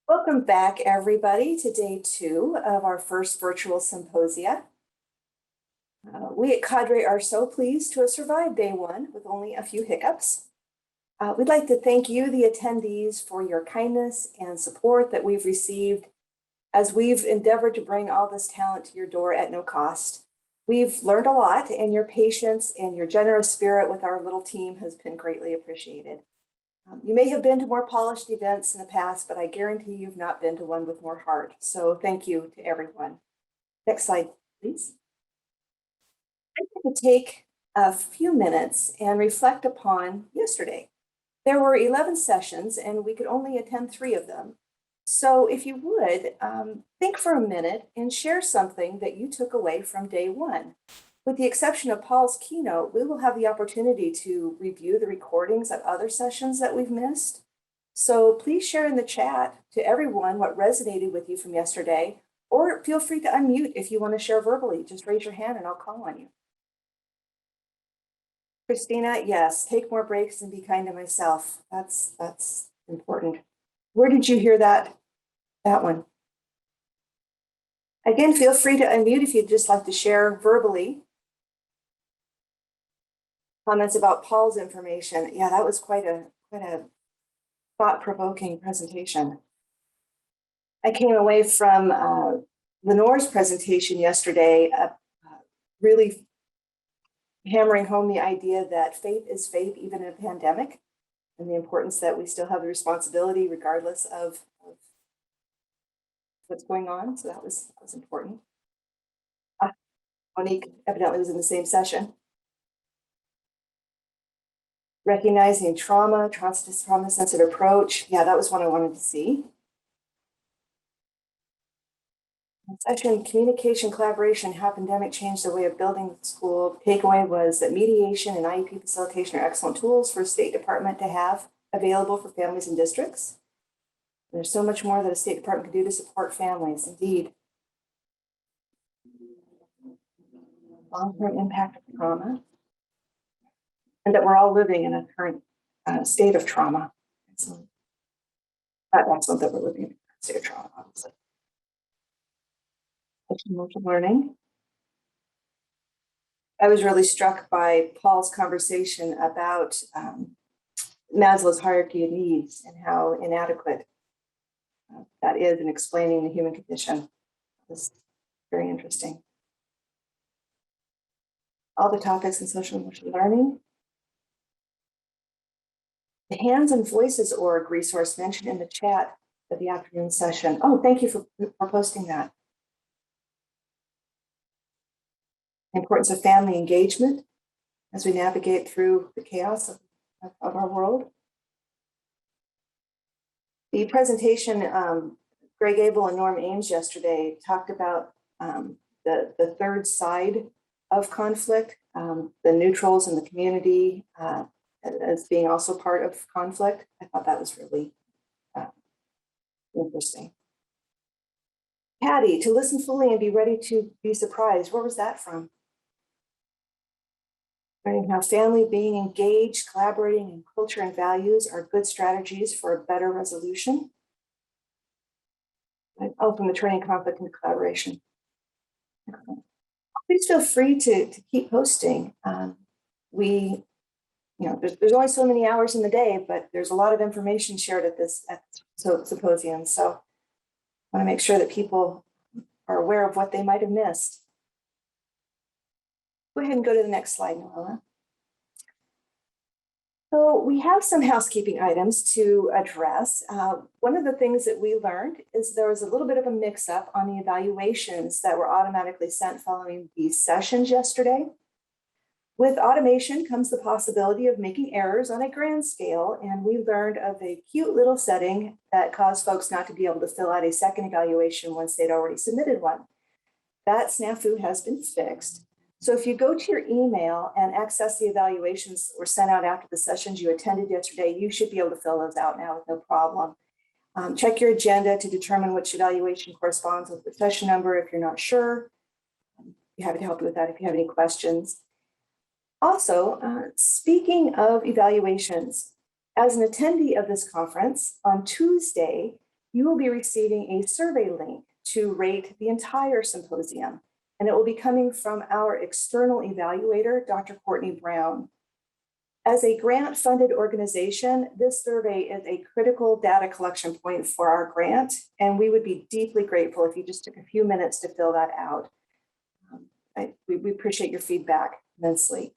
Welcome back, everybody, to day 2 of our first virtual symposia. We at Cadre are so pleased to have survived day 1 with only a few hiccups. We'd like to thank you, the attendees, for your kindness and support that we've received as we've endeavored to bring all this talent to your door at no cost. We've learned a lot, and your patience and your generous spirit with our little team has been greatly appreciated. You may have been to more polished events in the past, but I guarantee you've not been to one with more heart. So thank you to everyone. Next slide, please. I'd like to take a few minutes and reflect upon yesterday. There were 11 sessions and we could only attend 3 of them. So if you would, think for a minute and share something that you took away from day 1. With the exception of Paul's keynote, we will have the opportunity to review the recordings of other sessions that we've missed. So please share in the chat to everyone what resonated with you from yesterday, or feel free to unmute if you want to share verbally. Just raise your hand and I'll call on you. Christina, yes, take more breaks and be kind to myself. That's important. Where did you hear that one? Again, feel free to unmute if you'd just like to share verbally. Comments about Paul's information. Yeah, that was quite a thought-provoking presentation. I came away from Lenore's presentation yesterday, really hammering home the idea that faith is faith even in a pandemic, and the importance that we still have the responsibility regardless of what's going on. So that was important. Monique evidently was in the same session. Recognizing trauma sensitive approach. Yeah, that was one I wanted to see. Session, communication, collaboration, how pandemic changed the way of building the school. Takeaway was that mediation and IEP facilitation are excellent tools for a State Department to have available for families and districts. There's so much more that a State Department can do to support families, indeed. Long-term impact of trauma. And that we're all living in a current state of trauma. Excellent. Not excellent that we're living in a current state of trauma, obviously. Emotional learning. I was really struck by Paul's conversation about Maslow's hierarchy of needs and how inadequate that is in explaining the human condition. It's very interesting. All the topics in social emotional learning. The Hands and Voices org resource mentioned in the chat of the afternoon session. Oh, thank you for posting that. The importance of family engagement as we navigate through the chaos of our world. The presentation, Greg Abel and Norm Ames yesterday talked about the third side of conflict, the neutrals in the community, as being also part of conflict. I thought that was really interesting. Patty, to listen fully and be ready to be surprised. Where was that from? Learning how family being engaged, collaborating, and culture and values are good strategies for a better resolution. Oh, from the training conflict and collaboration. Excellent. Please feel free to keep posting. There's only so many hours in the day, but there's a lot of information shared at this symposium. So I want to make sure that people are aware of what they might have missed. Go ahead and go to the next slide, Noella. So we have some housekeeping items to address. One of the things that we learned is there was a little bit of a mix-up on the evaluations that were automatically sent following these sessions yesterday. With automation comes the possibility of making errors on a grand scale, and we learned of a cute little setting that caused folks not to be able to fill out a second evaluation once they'd already submitted one. That snafu has been fixed. So if you go to your email and access the evaluations that were sent out after the sessions you attended yesterday, you should be able to fill those out now with no problem. Check your agenda to determine which evaluation corresponds with the session number if you're not sure. Be happy to help you with that if you have any questions. Also, speaking of evaluations, as an attendee of this conference, on Tuesday, you will be receiving a survey link to rate the entire symposium, and it will be coming from our external evaluator, Dr. Courtney Brown. As a grant-funded organization, this survey is a critical data collection point for our grant, and we would be deeply grateful if you just took a few minutes to fill that out. We appreciate your feedback immensely.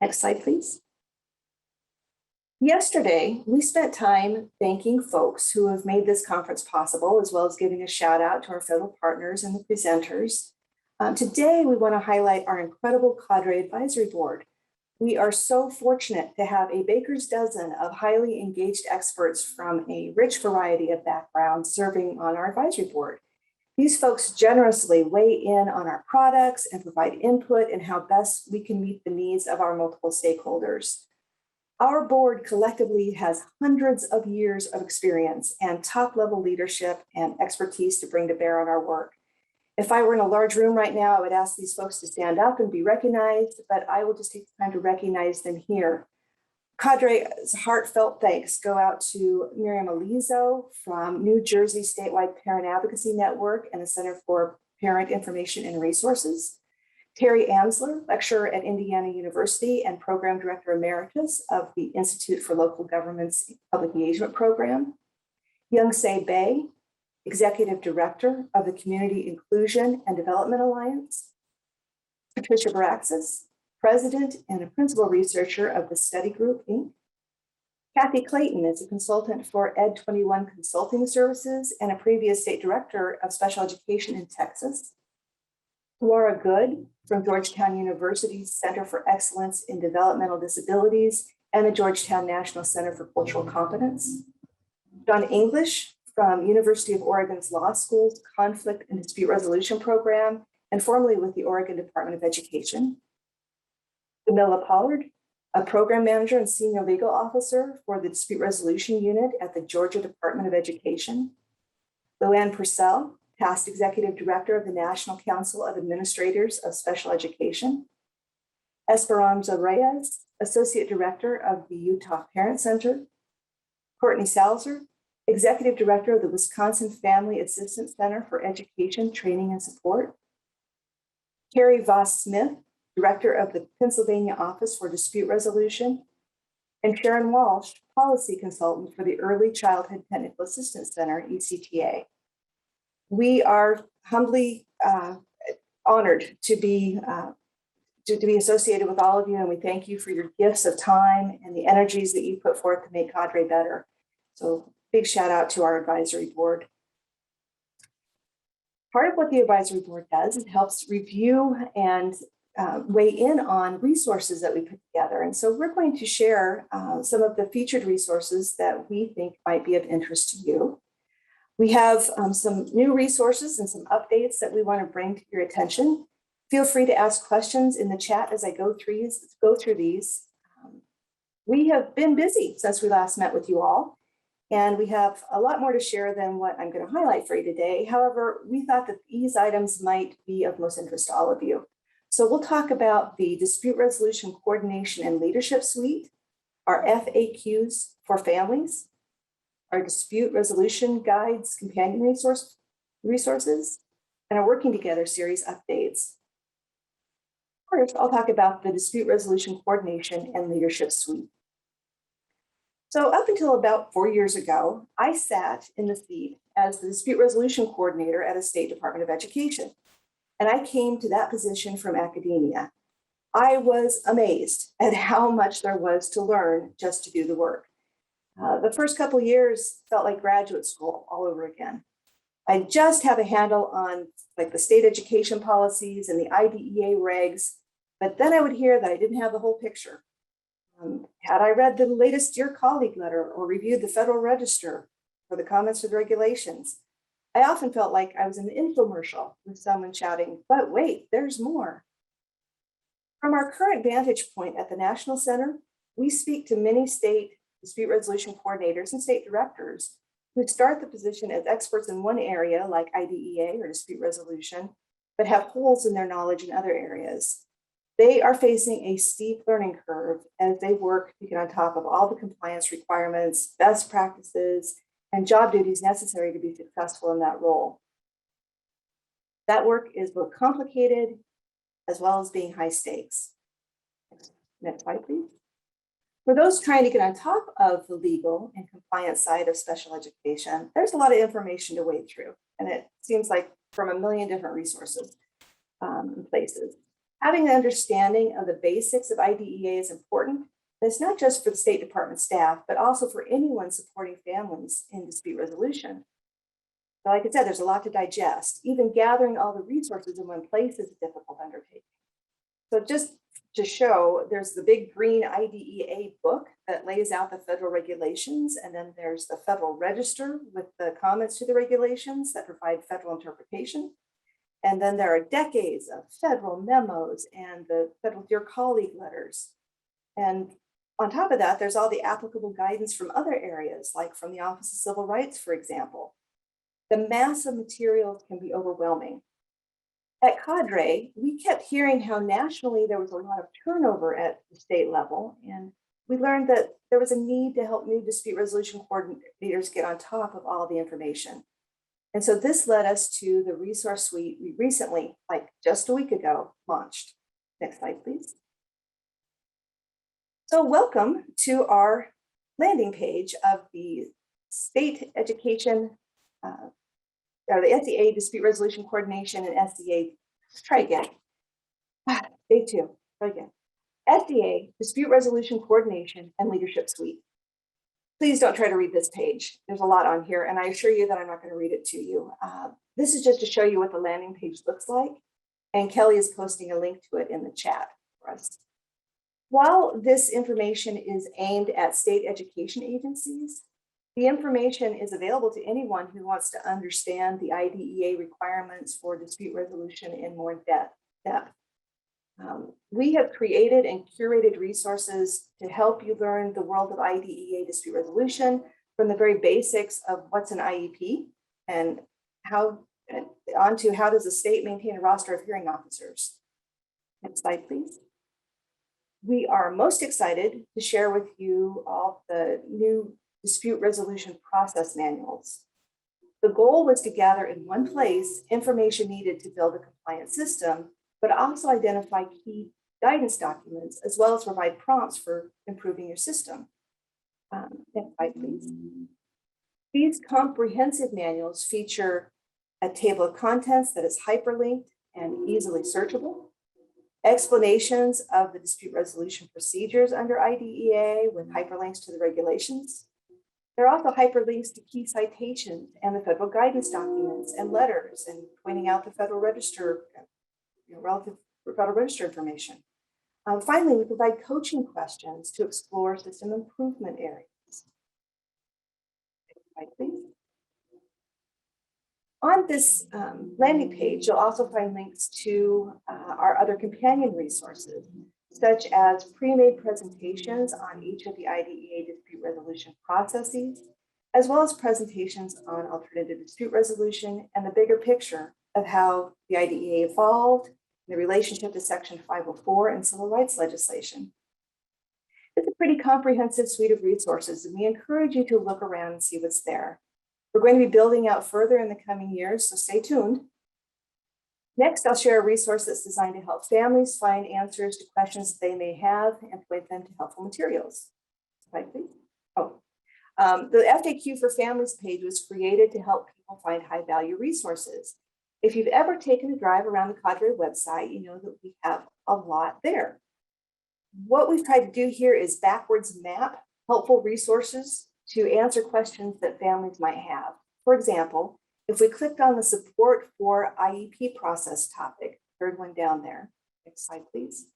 Next slide, please. Yesterday, we spent time thanking folks who have made this conference possible, as well as giving a shout out to our federal partners and the presenters. Today, we want to highlight our incredible Cadre Advisory Board. We are so fortunate to have a baker's dozen of highly engaged experts from a rich variety of backgrounds serving on our advisory board. These folks generously weigh in on our products and provide input in how best we can meet the needs of our multiple stakeholders. Our board collectively has hundreds of years of experience and top-level leadership and expertise to bring to bear on our work. If I were in a large room right now, I would ask these folks to stand up and be recognized, but I will just take the time to recognize them here. Cadre's heartfelt thanks go out to Miriam Alizo from New Jersey Statewide Parent Advocacy Network and the Center for Parent Information and Resources. Terry Amsler, lecturer at Indiana University and Program Director Emeritus of the Institute for Local Government's Public Engagement Program. Young-Se Bay, Executive Director of the Community Inclusion and Development Alliance. Patricia Baraxis, President and a Principal Researcher of the Study Group, Inc. Kathy Clayton is a consultant for Ed21 Consulting Services and a previous State Director of Special Education in Texas. Laura Good from Georgetown University's Center for Excellence in Developmental Disabilities and the Georgetown National Center for Cultural Competence. John English from University of Oregon's Law School's Conflict and Dispute Resolution Program and formerly with the Oregon Department of Education. Camilla Pollard, a program manager and senior legal officer for the Dispute Resolution Unit at the Georgia Department of Education. Luann Purcell, past executive director of the National Council of Administrators of Special Education. Esperanza Reyes, associate director of the Utah Parent Center. Courtney Salzer, executive director of the Wisconsin Family Assistance Center for Education, Training, and Support. Carrie Voss Smith, director of the Pennsylvania Office for Dispute Resolution. And Sharon Walsh, policy consultant for the Early Childhood Technical Assistance Center, ECTA. We are humbly honored to be associated with all of you, and we thank you for your gifts of time and the energies that you put forth to make Cadre better. So big shout out to our advisory board. Part of what the advisory board does, it helps review and weigh in on resources that we put together. And so we're going to share some of the featured resources that we think might be of interest to you. We have some new resources and some updates that we want to bring to your attention. Feel free to ask questions in the chat as I go through these. We have been busy since we last met with you all, and we have a lot more to share than what I'm going to highlight for you today. However, we thought that these items might be of most interest to all of you. So we'll talk about the Dispute Resolution Coordination and Leadership Suite, our FAQs for families, our Dispute Resolution Guides companion resources, and our Working Together series updates. First, I'll talk about the Dispute Resolution Coordination and Leadership Suite. So up until about 4 years ago, I sat in the seat as the Dispute Resolution Coordinator at a State Department of Education. And I came to that position from academia. I was amazed at how much there was to learn just to do the work. The first couple of years felt like graduate school all over again. I just have a handle on like the state education policies and the IDEA regs, but then I would hear that I didn't have the whole picture. Had I read the latest Dear Colleague letter or reviewed the Federal Register for the comments to the regulations, I often felt like I was in an infomercial with someone shouting, but wait, there's more. From our current vantage point at the National Center, we speak to many state dispute resolution coordinators and state directors who start the position as experts in one area like IDEA or dispute resolution, but have holes in their knowledge in other areas. They are facing a steep learning curve as they work to get on top of all the compliance requirements, best practices, and job duties necessary to be successful in that role. That work is both complicated as well as being high stakes. Next slide, please. For those trying to get on top of the legal and compliance side of special education, there's a lot of information to wade through, and it seems like from a million different resources and places. Having an understanding of the basics of IDEA is important. It's not just for the State Department staff, but also for anyone supporting families in dispute resolution. So like I said, there's a lot to digest. Even gathering all the resources in one place is a difficult undertaking. So just to show, there's the big green IDEA book that lays out the federal regulations, and then there's the Federal Register with the comments to the regulations that provide federal interpretation. And then there are decades of federal memos and the federal Dear Colleague letters. And on top of that, there's all the applicable guidance from other areas, like from the Office of Civil Rights, for example. The mass of materials can be overwhelming. At Cadre, we kept hearing how nationally there was a lot of turnover at the state level, and we learned that there was a need to help new dispute resolution coordinators get on top of all the information. And so this led us to the resource suite we recently, like just a week ago, launched. Next slide, please. So welcome to our landing page of the State Education, or the SEA Dispute Resolution Coordination and SEA, try again. Day two, try again. SEA Dispute Resolution Coordination and Leadership Suite. Please don't try to read this page. There's a lot on here, and I assure you that I'm not going to read it to you. This is just to show you what the landing page looks like, and Kelly is posting a link to it in the chat for us. While this information is aimed at state education agencies, the information is available to anyone who wants to understand the IDEA requirements for dispute resolution in more depth. We have created and curated resources to help you learn the world of IDEA dispute resolution, from the very basics of what's an IEP and onto how does the state maintain a roster of hearing officers. Next slide, please. We are most excited to share with you all the new dispute resolution process manuals. The goal was to gather in one place information needed to build a compliant system, but also identify key guidance documents, as well as provide prompts for improving your system. Next slide, please. These comprehensive manuals feature a table of contents that is hyperlinked and easily searchable, explanations of the dispute resolution procedures under IDEA with hyperlinks to the regulations. There are also hyperlinks to key citations and the federal guidance documents and letters, and pointing out the Federal Register, relative Federal Register information. Finally, we provide coaching questions to explore system improvement areas. Next slide, please. On this landing page, you'll also find links to our other companion resources, such as pre-made presentations on each of the IDEA dispute resolution processes, as well as presentations on alternative dispute resolution and the bigger picture of how the IDEA evolved, the relationship to Section 504 and civil rights legislation. It's a pretty comprehensive suite of resources, and we encourage you to look around and see what's there. We're going to be building out further in the coming years, so stay tuned. Next, I'll share a resource that's designed to help families find answers to questions they may have and point them to helpful materials. Slide, please. The FAQ for Families page was created to help people find high-value resources. If you've ever taken a drive around the Cadre website, you know that we have a lot there. What we've tried to do here is backwards map helpful resources to answer questions that families might have. For example, if we clicked on the support for IEP process topic, third one down there, next slide, please.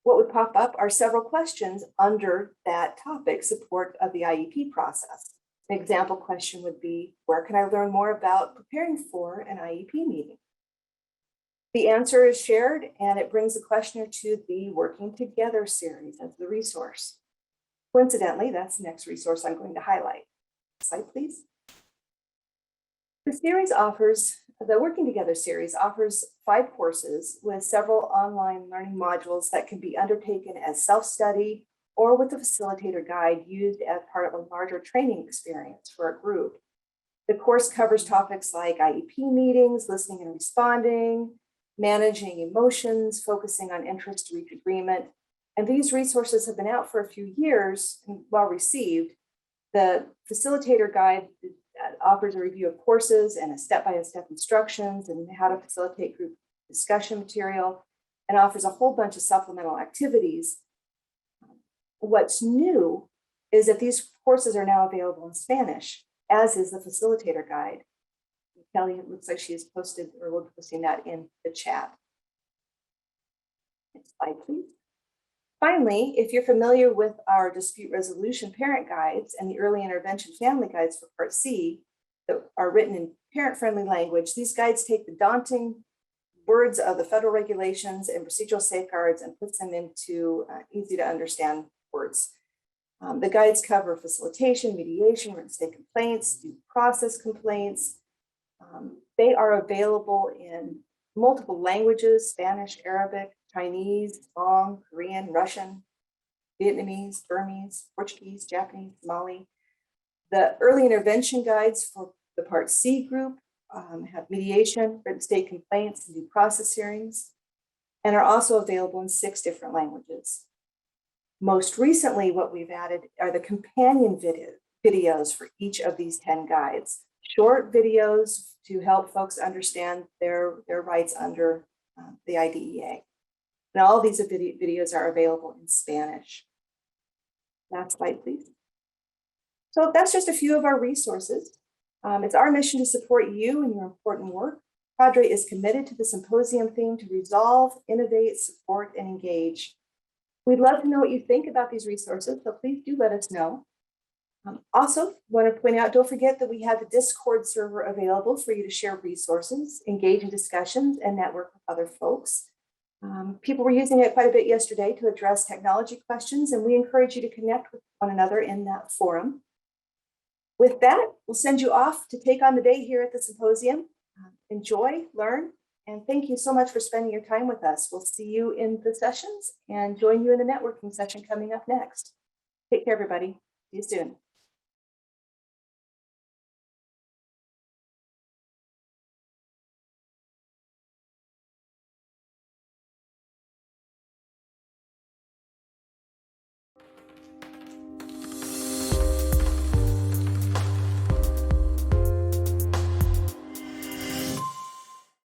What would pop up are several questions under that topic, support of the IEP process. An example question would be, where can I learn more about preparing for an IEP meeting? The answer is shared, and it brings the questioner to the Working Together series as the resource. Coincidentally, that's the next resource I'm going to highlight. Next slide, please. The Working Together series offers 5 courses with several online learning modules that can be undertaken as self-study or with the facilitator guide used as part of a larger training experience for a group. The course covers topics like IEP meetings, listening and responding, managing emotions, focusing on interest to reach agreement. And these resources have been out for a few years and well received. The facilitator guide offers a review of courses and a step-by-step instructions and how to facilitate group discussion material, and offers a whole bunch of supplemental activities. What's new is that these courses are now available in Spanish, as is the facilitator guide. Kelly, it looks like she has posted, or will be posting that in the chat. Next slide, please. Finally, if you're familiar with our dispute resolution parent guides and the early intervention family guides for Part C that are written in parent-friendly language, these guides take the daunting words of the federal regulations and procedural safeguards and puts them into easy to understand words. The guides cover facilitation, mediation, written state complaints, due process complaints. They are available in multiple languages: Spanish, Arabic, Chinese, Hmong, Korean, Russian, Vietnamese, Burmese, Portuguese, Japanese, Somali. The early intervention guides for the Part C group have mediation, written state complaints, and due process hearings, and are also available in 6 different languages. Most recently, what we've added are the companion videos for each of these 10 guides. Short videos to help folks understand their rights under the IDEA. And all these videos are available in Spanish. Next slide, please. So that's just a few of our resources. It's our mission to support you in your important work. Cadre is committed to the symposium theme to resolve, innovate, support, and engage. We'd love to know what you think about these resources, so please do let us know. Also, want to point out, don't forget that we have the Discord server available for you to share resources, engage in discussions, and network with other folks. People were using it quite a bit yesterday to address technology questions, and we encourage you to connect with one another in that forum. With that, we'll send you off to take on the day here at the symposium. Enjoy, learn, and thank you so much for spending your time with us. We'll see you in the sessions and join you in the networking session coming up next. Take care, everybody. See you soon.